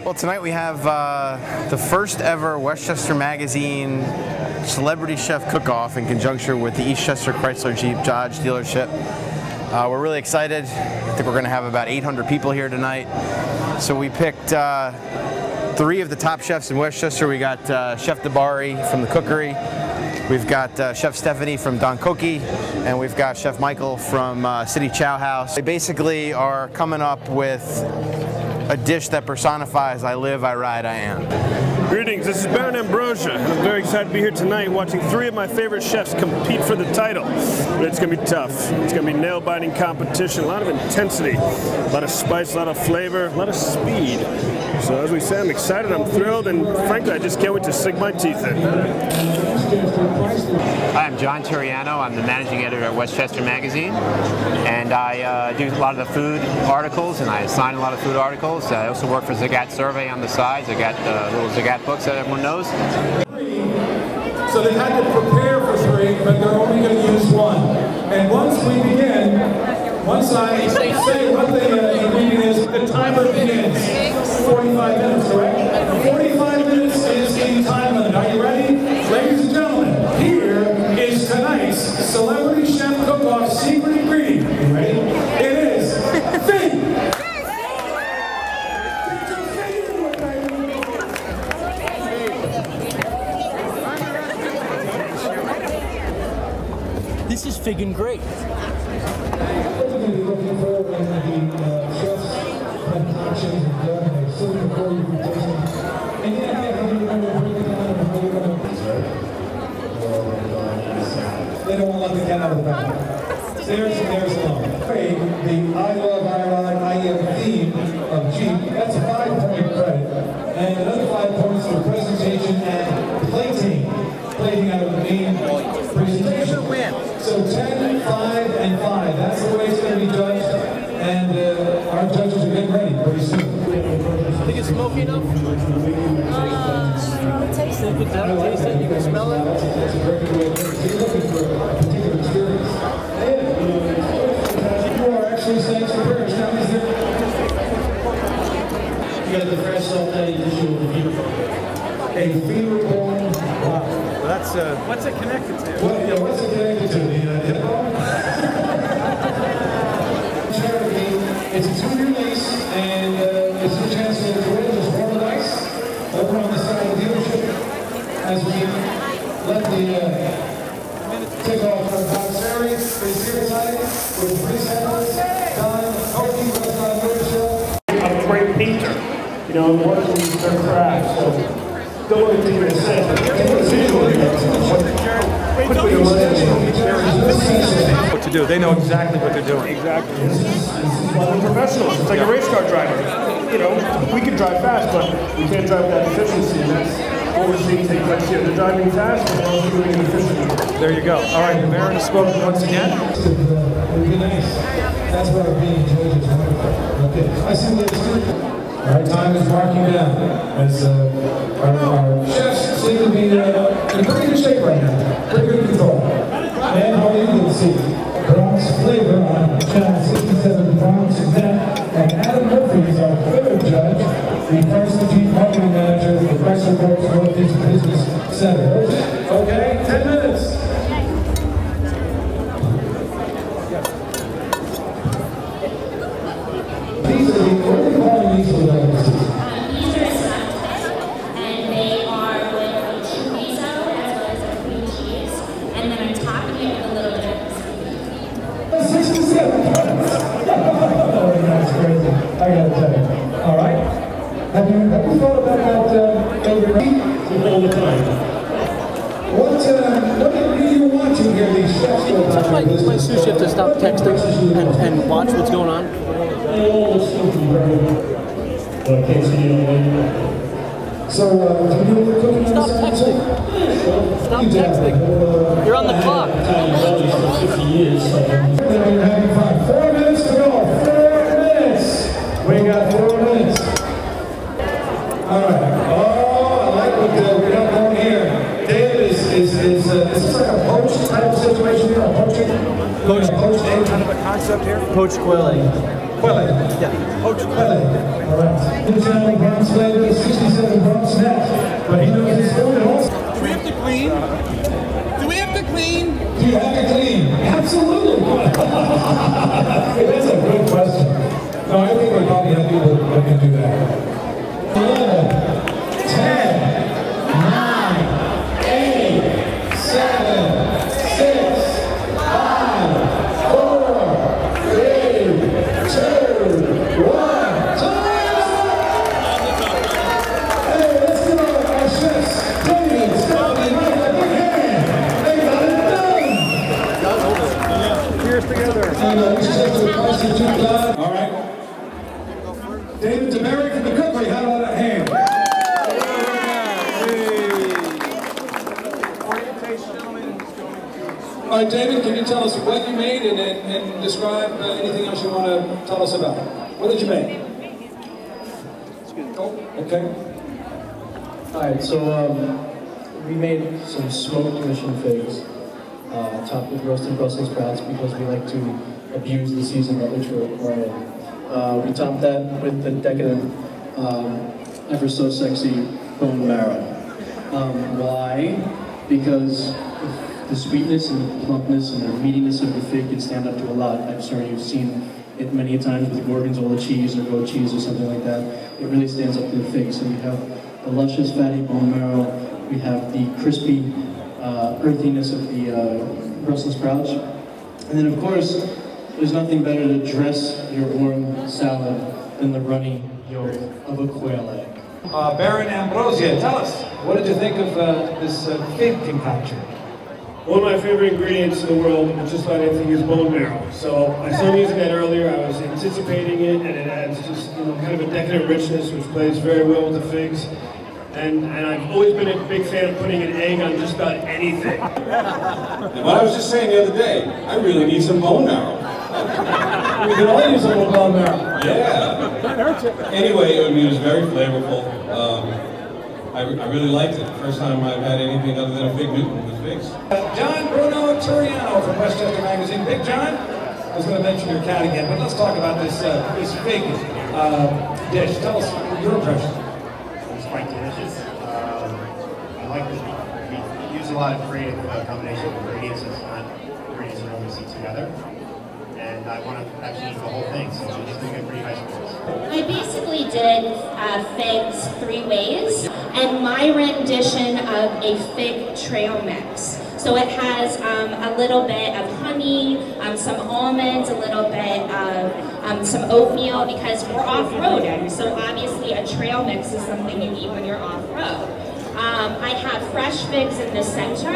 Well, tonight we have the first ever Westchester Magazine Celebrity Chef Cook-Off in conjunction with the Eastchester Chrysler Jeep Dodge dealership. We're really excited. I think we're going to have about 800 people here tonight. So we picked 3 of the top chefs in Westchester. We got Chef Dibari from the Cookery. We've got Chef Stephanie from Don Cokie, and we've got Chef Michael from City Chow House. They basically are coming up with a dish that personifies I live, I ride, I am. Greetings, this is Baron Ambrosia, and I'm very excited to be here tonight watching 3 of my favorite chefs compete for the title. But it's going to be tough. It's going to be nail-biting competition, a lot of intensity, a lot of spice, a lot of flavor, a lot of speed. So as we say, I'm excited, I'm thrilled, and frankly, I just can't wait to sink my teeth in. Hi, I'm John Turiano. I'm the managing editor at Westchester Magazine, and I do a lot of the food articles, and I assign a lot of food articles. I also work for Zagat Survey on the side. Zagat, little Zagat books that everyone knows. So they had to prepare for 3, but they're only going to use 1. And once we begin, once I say what the ingredient is, the timer begins. 45 minutes, correct? 45 minutes is the time limit. Are you ready? Ladies and gentlemen, here is tonight's Celebrity Chef Cook-Off secret ingredient. You ready? It is fig. This is fig and grape. They don't want to let the cat out of the bag. There's alone. The I love, I ride, I am theme of Jeep. That's a 5-point credit. And another 5 points for presentation and plating. Plating out of the main presentation. So 10, 5, and 5. That's the way it's going to be judged. And our judges are getting ready pretty soon. Think it's smoky enough? Taste it. You can taste it. You can smell it. That's a very good way to you're looking for a particular experience. You are actually saying some prayers. Now, is there? You got the fresh salted dish with the beaver bone. A beaver bone. Wow. Well, that's what's it connected to? Well, yeah, what's it connected to? The hip bone? It's a 2-year lease, and it's your chance to enjoy it. Just roll the dice over on the side of the dealership as we let the takeoff from Bob Sari is here tonight with 3 samples. Don Cokie, Westchester Leadership. I'm a great painter. You know, I'm working with their craft, so don't really think what it says. What to do. They know exactly what they're doing. Exactly. We're professionals. It's like a race car driver. You know, we can drive fast, but we can't drive with that efficiency. And that's what we're seeing take place here. They're driving fast, but they're also doing it efficiently. There you go. All right, the mayor has spoken once again. It'd be nice. That's what our being judges want. Okay. I see the our time is marking down as our chefs seem to be in pretty good shape right now. Pretty good control. And how you can see Bronx Flavor on Channel 67 Bronx Event. And Adam Murphy is our 3rd judge, the Chrysler Jeep Marketing Manager for Chrysler Northeast Business Center. Okay, 10 minutes. These are the only calling these for delicacies. These are stuffed, and they are with chorizo as well as a cream cheese, and then I'm topping it with a little bit of 67. Oh, that's crazy. I gotta tell you. All right. Have you thought about that All the time. What are you watching here? These chefs go about My sous chef to stop texting and watch what's going on. So, do you know what cooking? Stop texting. Stop texting. You're on the clock. 50 years. You're having fun. 4 minutes to go. 4 minutes. We got 4 minutes. All right. Oh, I like what we got going here. David is this like a poach type of situation here? A poaching? Poached egg, kind of a concept here. Poached quail egg. Quelle. Yeah. Poached quelle. All right. The channel bronze flavor is 67 bronze snacks, but he knows his story also. Do we have to clean? Do we have to clean? Do you have to clean? Absolutely. Hey, that's a good question. No, I think we probably have people that can do that. 11, 10, 9, 8, 7, 6, 5, 4, 3, 2, 1. Hey, let's give our chefs, David, Scotty, Mike, a big hand. They got it done. Cheers together. All right. David Dibari from the Cookery, how about that hand? All right, David, can you tell us what you made and describe anything else you want to tell us about? What did you make? Okay. All right, so we made some smoked mission figs, topped with roasted Brussels sprouts because we like to abuse the season at which we're in. We topped that with the decadent, ever so sexy bone marrow. Why? Because the sweetness and the plumpness and the meatiness of the fig can stand up to a lot. I'm sure you've seen it many times with gorgonzola cheese or goat cheese or something like that. It really stands up to the fig. So we have the luscious fatty bone marrow. We have the crispy earthiness of the Brussels sprouts. And then of course, there's nothing better to dress your warm salad than the runny yolk of a quail egg. Baron Ambrosia, tell us, what did you think of this fig concoction? One of my favorite ingredients in the world, just about anything, is bone marrow. So I started using that earlier. I was anticipating it, and it adds just kind of a decadent richness, which plays very well with the figs. And I've always been a big fan of putting an egg on just about anything. And what I was just saying the other day, I really need some bone marrow. We can all use a little bone marrow. Yeah. Anyway, I mean, it was very flavorful. I really liked it. First time I've had anything other than a fig Newton with figs. John Bruno Turiano from Westchester Magazine. Big John, I was going to mention your cat again, but let's talk about this fig dish. Tell us your impression. It's quite delicious. I like that we use a lot of creative combination of ingredients. It's not ingredients that only sit together. And I want to actually eat the whole thing, so I just think I'm pretty high scores. I basically did figs 3 ways, and my rendition of a fig trail mix. So it has a little bit of honey, some almonds, a little bit of some oatmeal, because we're off-roading, so obviously a trail mix is something you eat when you're off-road. I have fresh figs in the center,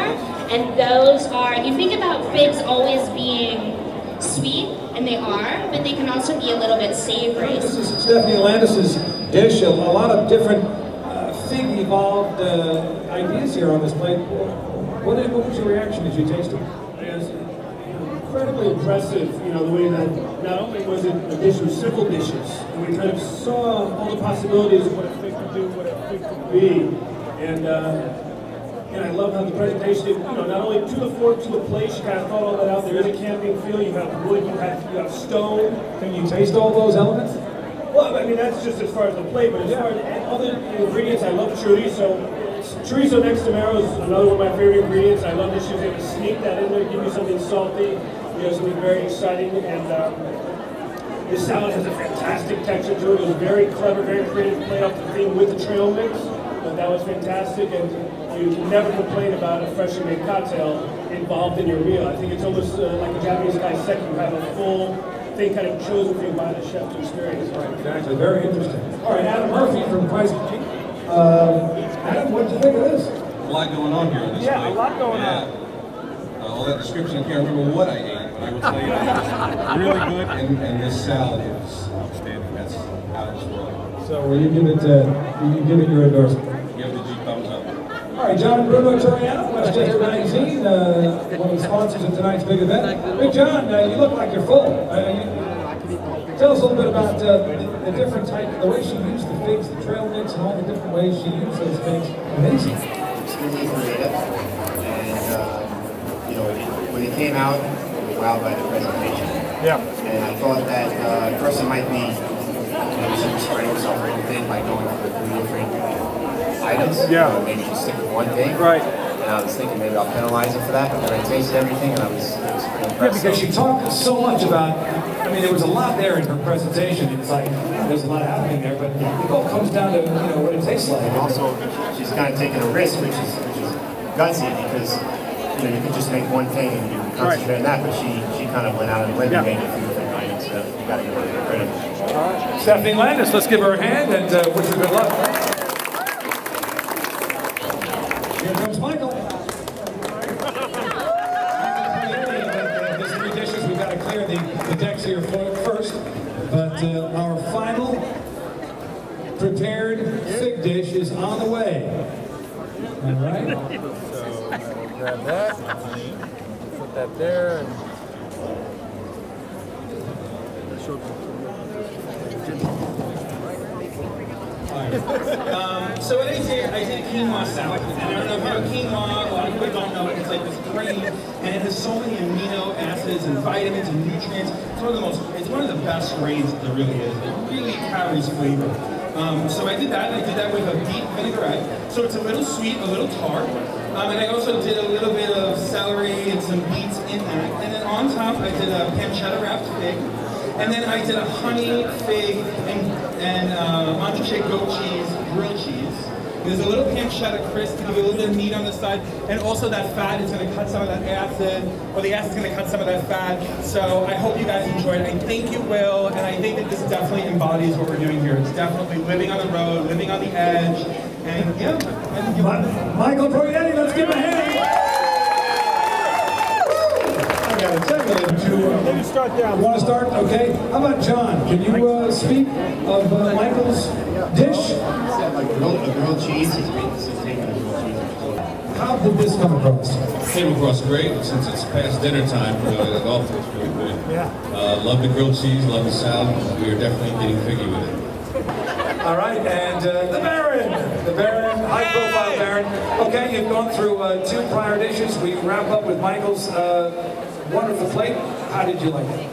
and those are, you think about figs always being sweet, and they are, but they can also be a little bit savory. This is Stephanie Landis' dish. A lot of different fig-evolved ideas here on this plate. What was your reaction as you tasted it? It's incredibly impressive, the way that not only was it a dish with simple dishes, and we kind of saw all the possibilities of what a fig could do, what a fig could be, and I love how the presentation, not only to the fork, to the plate, she kind of thought all that out. There is a camping feel. You have wood, you have stone. Can you taste all those elements? Well, I mean, that's just as far as the plate, but as far as other ingredients, I love chorizo. Chorizo next to marrow is another one of my favorite ingredients. I love that she was able to sneak that in there, give you something salty, something very exciting. And this salad has a fantastic texture to it. It was very clever, very creative, played off the theme with the trail mix. But that was fantastic, and you can never complain about a freshly made cocktail involved in your meal. I think it's almost like a Japanese kaiseki. You have a full thing kind of chosen for you by the chef to experience. Right, exactly. Very interesting. All right, Adam Murphy from Chrysler. Adam, what did you think of this? A lot going on here on this plate. Yeah, a lot going on. All that description, I can't remember what I ate, but I will tell you it's really good, and this salad is outstanding. That's out of this world. So will you give it your endorsement? Give the G thumbs up. All right, John Bruno Turiano, Westchester Magazine, one of the sponsors of tonight's big event. Big John, you look like you're full. Tell us a little bit about the different type, the way she used the figs, the trail mix, and all the different ways she used those figs. Amazing. Extremely creative, and when it came out, I was wowed by the presentation. Yeah. And I thought that at first it might be, maybe she was spreading herself a little thin by going for 3 different items. Yeah. Maybe just stick with one thing. Right. And I was thinking maybe I'll penalize her for that, but then I tasted everything and it was pretty impressed. Yeah, because she talked so much about, I mean, there was a lot there in her presentation. It's like, there's a lot happening there, but it all comes down to, you know, what it tastes like. And also, she's kind of taking a risk, which is gutsy, because, you know, you could just make one thing and you concentrate on that, but she kind of went out and made a few different items, so you got to give her credit. All right. Stephanie Landis, let's give her a hand and wish her good luck. Here comes Michael. There's 3 dishes. We've got to clear the decks here first. But our final prepared fig dish is on the way. All right. So we'll grab that. Put that there. And so what I did a quinoa salad. And I don't know if you know quinoa, a lot of people don't know it. It's like this green, and it has so many amino acids and vitamins and nutrients. It's one of the best grains there really is. It really carries flavor. So I did that, and I did that with a beet vinaigrette. So it's a little sweet, a little tart. And I also did a little bit of celery and some beets in that. And then on top, I did a pancetta wrapped fig. And then I did a honey, fig, and entrecote goat cheese, grilled cheese. There's a little pancetta crisp to give you a little bit of meat on the side, and also that fat is going to cut some of that acid, or the acid's going to cut some of that fat. So I hope you guys enjoyed it. I think you will, and I think that this definitely embodies what we're doing here. It's definitely living on the road, living on the edge, and yeah. And Michael Proietti, let's give him a hand. I got to tell you, Maybe start down. You want to start? Okay. How about John? Can you speak of Michael's dish? Like the grilled cheese is taking a grilled cheese. How did this come across? Came across great since it's past dinner time. It all tastes really good. Yeah. Love the grilled cheese, love the salad. We are definitely getting figgy with it. All right, and the Baron, high profile Baron. Okay, you've gone through 2 prior dishes. We wrap up with Michael's wonderful plate. How did you like it?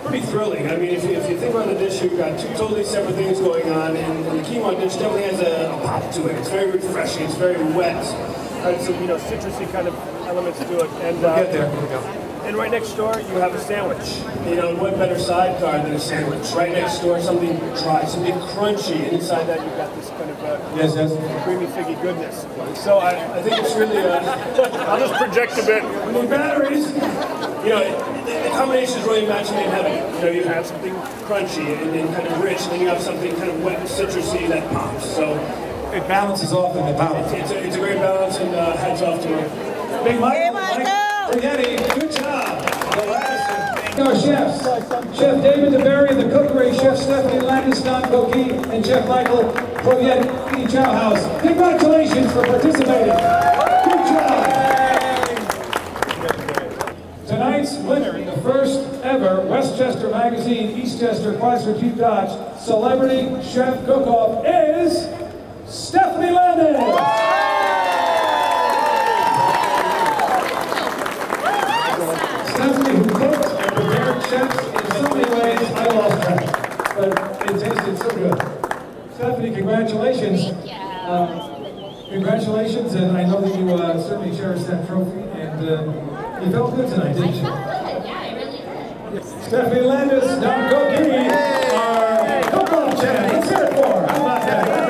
Pretty thrilling. I mean, if you think about the dish, you've got 2 totally separate things going on, and the quinoa dish definitely has a pop to it. It's very refreshing. It's very wet. Some citrusy kind of elements to it. And get there. And right next door, you have a sandwich. What better sidecar than a sandwich? Right next door, something dry, something crunchy, and inside that you've got this kind of creamy, figgy goodness. So I think it's really. I'll just project a bit. The batteries. The combination is really match made in heaven. You have something crunchy and kind of rich, and then you have something kind of wet and citrusy that pops. So it balances off in the palate. It's a great balance, and hats off to her. Big Michael Proietti, good job. Our chefs, Chef David Dibari, the cookery, Chef Stephanie Landis, and Chef Michael Proietti, East Chow House. Congratulations for participating. Good job. Tonight's winner in the first ever Westchester Magazine, Eastchester, Chrysler, Jeep, Dodge Celebrity Chef Cook-Off is Stephanie Landis. Stephanie, who cooked and prepared chefs in so many ways, I lost track. But it tasted so good. Stephanie, congratulations. Congratulations, and I know that you certainly cherish that trophy, and you felt good tonight, didn't you? I felt good, yeah, I really did. Stephanie Landis, Don Goki, our cook-off champ. Let's hear it for her. How about that?